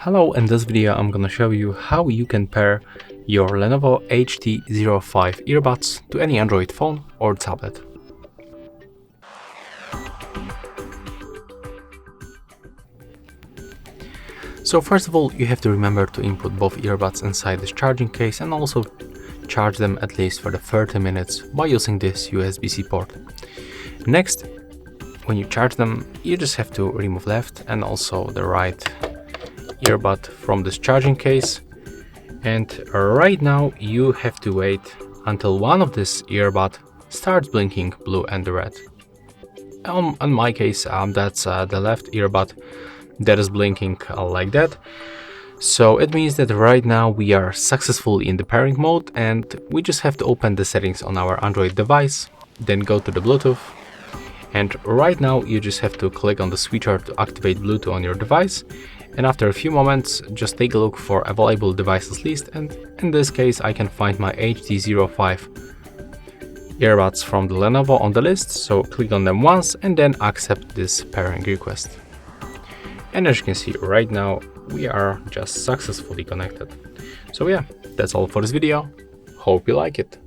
Hello, in this video I'm gonna show you how you can pair your Lenovo HT05 earbuds to any Android phone or tablet. So first of all, you have to remember to input both earbuds inside this charging case and also charge them at least for the 30 minutes by using this USB-C port. Next, when you charge them, you just have to remove left and also the right earbud from this charging case, and right now you have to wait until one of this earbud starts blinking blue and red. In my case, that's the left earbud that is blinking like that. So it means that right now we are successfully in the pairing mode, and we just have to open the settings on our Android device, then go to the Bluetooth. And right now you just have to click on the switcher to activate Bluetooth on your device, and after a few moments just take a look for available devices list, and in this case I can find my HT05 earbuds from the Lenovo on the list, so click on them once and then accept this pairing request. And as you can see right now we are just successfully connected. So yeah, that's all for this video. Hope you like it.